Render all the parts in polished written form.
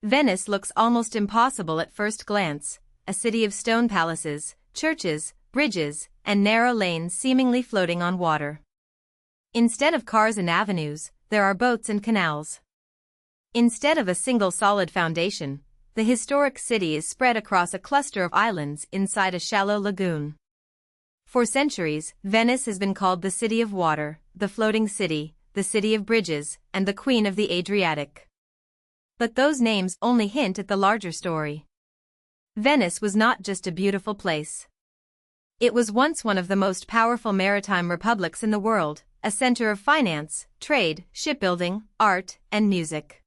Venice looks almost impossible at first glance, a city of stone palaces, churches, bridges, and narrow lanes seemingly floating on water. Instead of cars and avenues, there are boats and canals. Instead of a single solid foundation, the historic city is spread across a cluster of islands inside a shallow lagoon. For centuries, Venice has been called the City of Water, the Floating City, the City of Bridges, and the Queen of the Adriatic. But those names only hint at the larger story. Venice was not just a beautiful place. It was once one of the most powerful maritime republics in the world, a center of finance, trade, shipbuilding, art, and music.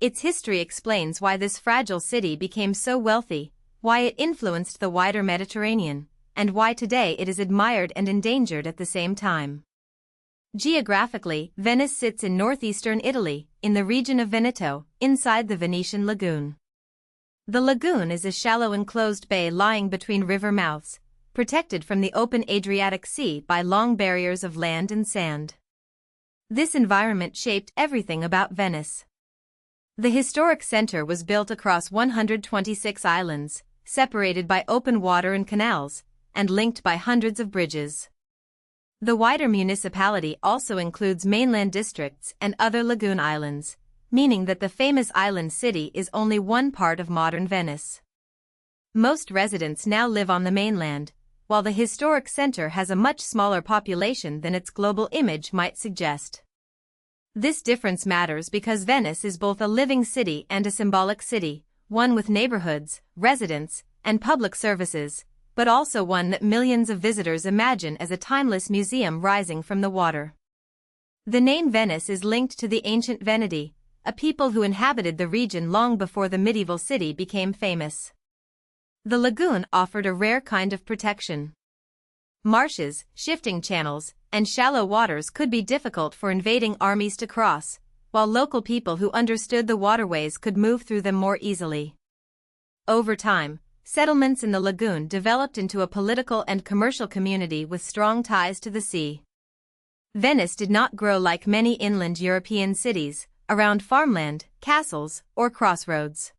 Its history explains why this fragile city became so wealthy, why it influenced the wider Mediterranean, and why today it is admired and endangered at the same time. Geographically, Venice sits in northeastern Italy, in the region of Veneto, inside the Venetian lagoon. The lagoon is a shallow enclosed bay lying between river mouths, protected from the open Adriatic Sea by long barriers of land and sand. This environment shaped everything about Venice. The historic center was built across 126 islands, separated by open water and canals, and linked by hundreds of bridges. The wider municipality also includes mainland districts and other lagoon islands, meaning that the famous island city is only one part of modern Venice. Most residents now live on the mainland, while the historic center has a much smaller population than its global image might suggest. This difference matters because Venice is both a living city and a symbolic city, one with neighborhoods, residents, and public services, but also one that millions of visitors imagine as a timeless museum rising from the water. The name Venice is linked to the ancient Veneti, a people who inhabited the region long before the medieval city became famous. The lagoon offered a rare kind of protection. Marshes, shifting channels, and shallow waters could be difficult for invading armies to cross, while local people who understood the waterways could move through them more easily. Over time, settlements in the lagoon developed into a political and commercial community with strong ties to the sea. Venice did not grow like many inland European cities, around farmland, castles, or crossroads.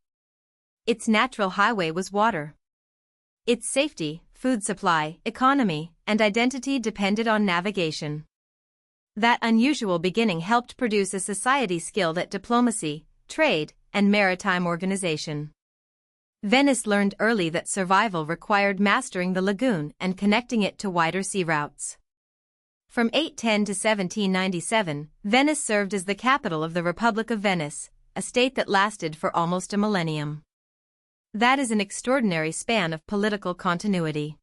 Its natural highway was water. Its safety, food supply, economy, and identity depended on navigation. That unusual beginning helped produce a society skilled at diplomacy, trade, and maritime organization. Venice learned early that survival required mastering the lagoon and connecting it to wider sea routes. From 810 to 1797, Venice served as the capital of the Republic of Venice, a state that lasted for almost a millennium. That is an extraordinary span of political continuity.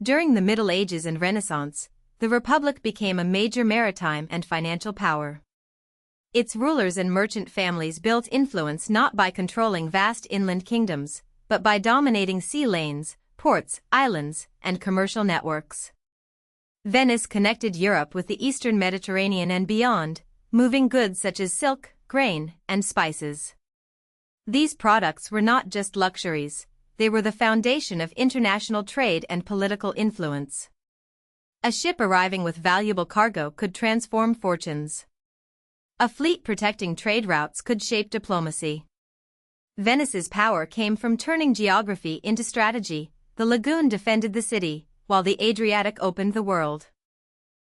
During the Middle Ages and Renaissance, the Republic became a major maritime and financial power. Its rulers and merchant families built influence not by controlling vast inland kingdoms, but by dominating sea lanes, ports, islands, and commercial networks. Venice connected Europe with the eastern Mediterranean and beyond, moving goods such as silk, grain, and spices. These products were not just luxuries, they were the foundation of international trade and political influence. A ship arriving with valuable cargo could transform fortunes. A fleet protecting trade routes could shape diplomacy. Venice's power came from turning geography into strategy. The lagoon defended the city, while the Adriatic opened the world.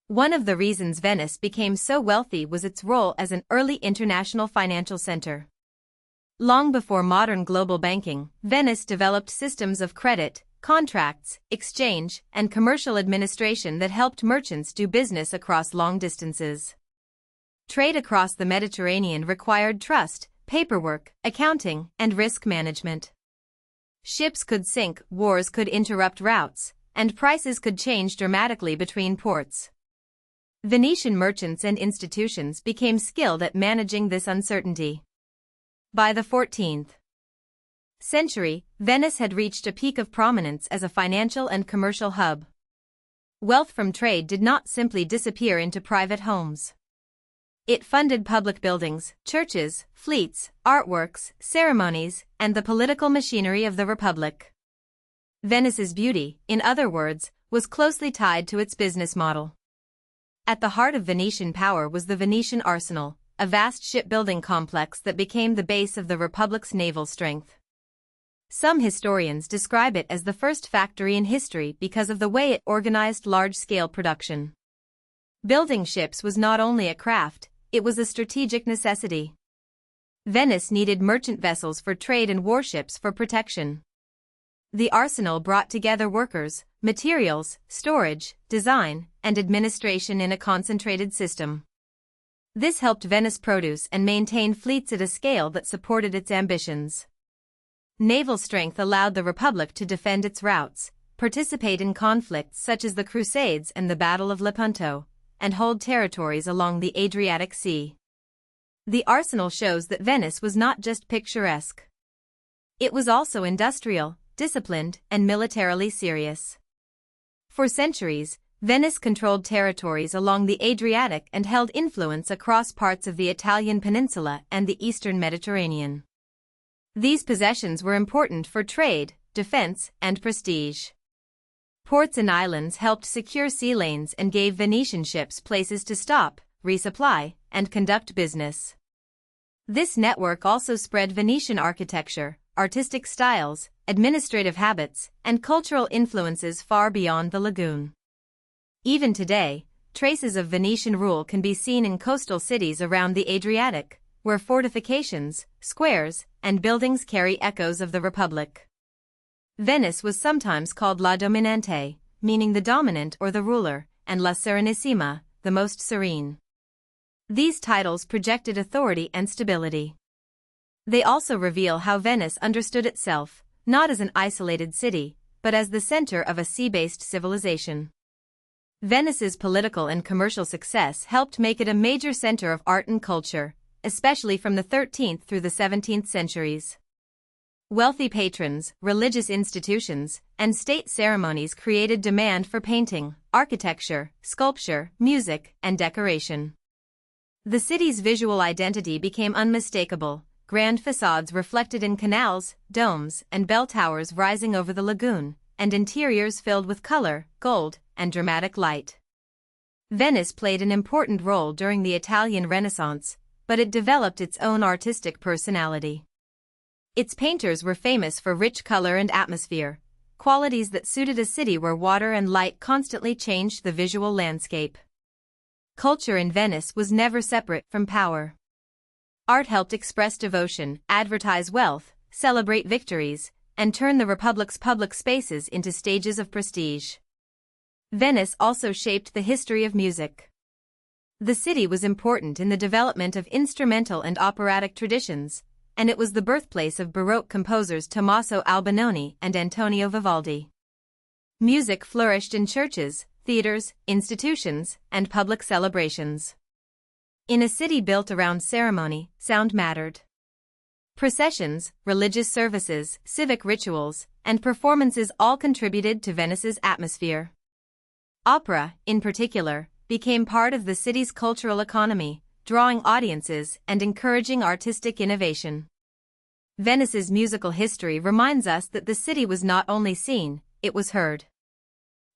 One of the reasons Venice became so wealthy was its role as an early international financial center. Long before modern global banking, Venice developed systems of credit, contracts, exchange, and commercial administration that helped merchants do business across long distances. Trade across the Mediterranean required trust, paperwork, accounting, and risk management. Ships could sink, wars could interrupt routes, and prices could change dramatically between ports. Venetian merchants and institutions became skilled at managing this uncertainty. By the 14th century, Venice had reached a peak of prominence as a financial and commercial hub. Wealth from trade did not simply disappear into private homes. It funded public buildings, churches, fleets, artworks, ceremonies, and the political machinery of the Republic. Venice's beauty, in other words, was closely tied to its business model. At the heart of Venetian power was the Venetian arsenal, a vast shipbuilding complex that became the base of the Republic's naval strength. Some historians describe it as the first factory in history because of the way it organized large-scale production. Building ships was not only a craft, it was a strategic necessity. Venice needed merchant vessels for trade and warships for protection. The arsenal brought together workers, materials, storage, design, and administration in a concentrated system. This helped Venice produce and maintain fleets at a scale that supported its ambitions. Naval strength allowed the Republic to defend its routes, participate in conflicts such as the Crusades and the Battle of Lepanto, and hold territories along the Adriatic Sea. The arsenal shows that Venice was not just picturesque. It was also industrial, disciplined, and militarily serious. For centuries, Venice controlled territories along the Adriatic and held influence across parts of the Italian peninsula and the eastern Mediterranean. These possessions were important for trade, defense, and prestige. Ports and islands helped secure sea lanes and gave Venetian ships places to stop, resupply, and conduct business. This network also spread Venetian architecture, artistic styles, administrative habits, and cultural influences far beyond the lagoon. Even today, traces of Venetian rule can be seen in coastal cities around the Adriatic, where fortifications, squares, and buildings carry echoes of the Republic. Venice was sometimes called La Dominante, meaning the dominant or the ruler, and La Serenissima, the most serene. These titles projected authority and stability. They also reveal how Venice understood itself, not as an isolated city, but as the center of a sea-based civilization. Venice's political and commercial success helped make it a major center of art and culture, especially from the 13th through the 17th centuries. Wealthy patrons, religious institutions, and state ceremonies created demand for painting, architecture, sculpture, music, and decoration. The city's visual identity became unmistakable, grand facades reflected in canals, domes, and bell towers rising over the lagoon, and interiors filled with color, gold, and dramatic light. Venice played an important role during the Italian Renaissance, but it developed its own artistic personality. Its painters were famous for rich color and atmosphere, qualities that suited a city where water and light constantly changed the visual landscape. Culture in Venice was never separate from power. Art helped express devotion, advertise wealth, celebrate victories, and turn the Republic's public spaces into stages of prestige. Venice also shaped the history of music. The city was important in the development of instrumental and operatic traditions, and it was the birthplace of Baroque composers Tommaso Albinoni and Antonio Vivaldi. Music flourished in churches, theaters, institutions, and public celebrations. In a city built around ceremony, sound mattered. Processions, religious services, civic rituals, and performances all contributed to Venice's atmosphere. Opera, in particular, became part of the city's cultural economy, drawing audiences and encouraging artistic innovation. Venice's musical history reminds us that the city was not only seen, it was heard.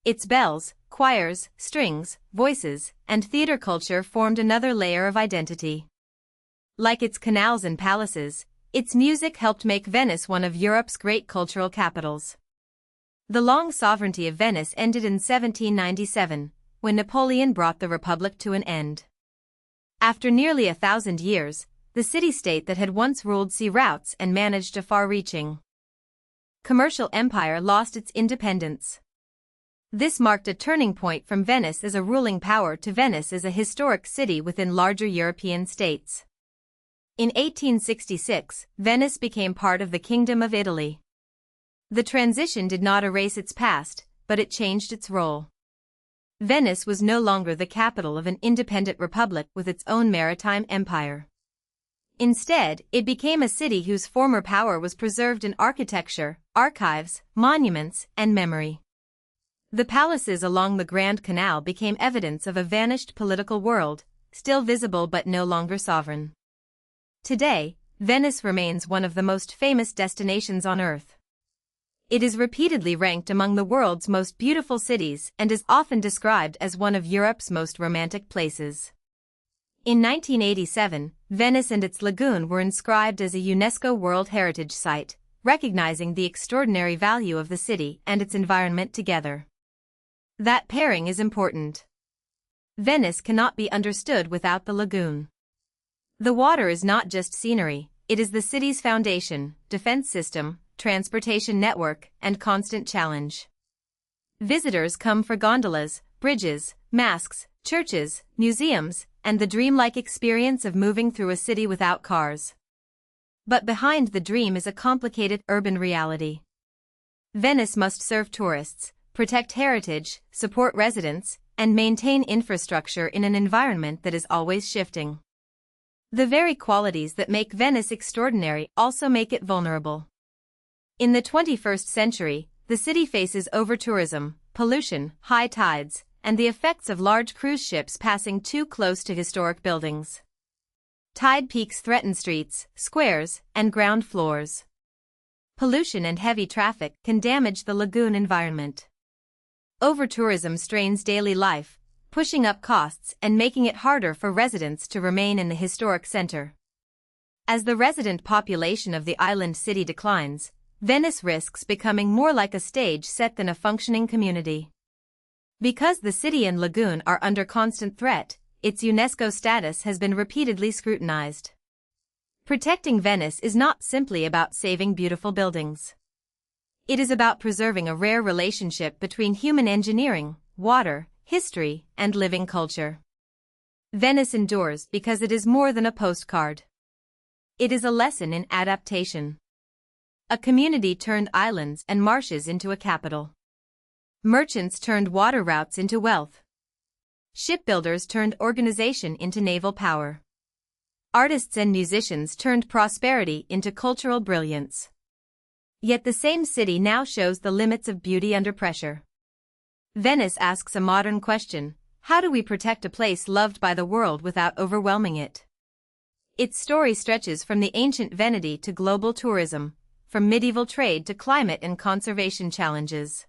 Its bells, choirs, strings, voices, and theater culture formed another layer of identity. Like its canals and palaces, its music helped make Venice one of Europe's great cultural capitals. The long sovereignty of Venice ended in 1797, when Napoleon brought the Republic to an end. After nearly 1,000 years, the city-state that had once ruled sea routes and managed a far-reaching commercial empire lost its independence. This marked a turning point from Venice as a ruling power to Venice as a historic city within larger European states. In 1866, Venice became part of the Kingdom of Italy. The transition did not erase its past, but it changed its role. Venice was no longer the capital of an independent republic with its own maritime empire. Instead, it became a city whose former power was preserved in architecture, archives, monuments, and memory. The palaces along the Grand Canal became evidence of a vanished political world, still visible but no longer sovereign. Today, Venice remains one of the most famous destinations on Earth. It is repeatedly ranked among the world's most beautiful cities and is often described as one of Europe's most romantic places. In 1987, Venice and its lagoon were inscribed as a UNESCO World Heritage Site, recognizing the extraordinary value of the city and its environment together. That pairing is important. Venice cannot be understood without the lagoon. The water is not just scenery, it is the city's foundation, defense system, transportation network, and constant challenge. Visitors come for gondolas, bridges, masks, churches, museums, and the dreamlike experience of moving through a city without cars. But behind the dream is a complicated urban reality. Venice must serve tourists, protect heritage, support residents, and maintain infrastructure in an environment that is always shifting. The very qualities that make Venice extraordinary also make it vulnerable. In the 21st century, the city faces over-tourism, pollution, high tides, and the effects of large cruise ships passing too close to historic buildings. Tide peaks threaten streets, squares, and ground floors. Pollution and heavy traffic can damage the lagoon environment. Over-tourism strains daily life, pushing up costs and making it harder for residents to remain in the historic center. As the resident population of the island city declines, Venice risks becoming more like a stage set than a functioning community. Because the city and lagoon are under constant threat, its UNESCO status has been repeatedly scrutinized. Protecting Venice is not simply about saving beautiful buildings. It is about preserving a rare relationship between human engineering, water, history, and living culture. Venice endures because it is more than a postcard. It is a lesson in adaptation. A community turned islands and marshes into a capital. Merchants turned water routes into wealth. Shipbuilders turned organization into naval power. Artists and musicians turned prosperity into cultural brilliance. Yet the same city now shows the limits of beauty under pressure. Venice asks a modern question: how do we protect a place loved by the world without overwhelming it? Its story stretches from the ancient vanity to global tourism, from medieval trade to climate and conservation challenges.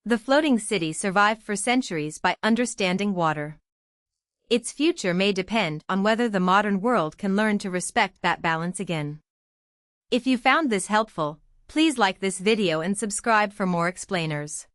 The floating city survived for centuries by understanding water. Its future may depend on whether the modern world can learn to respect that balance again. If you found this helpful, please like this video and subscribe for more explainers.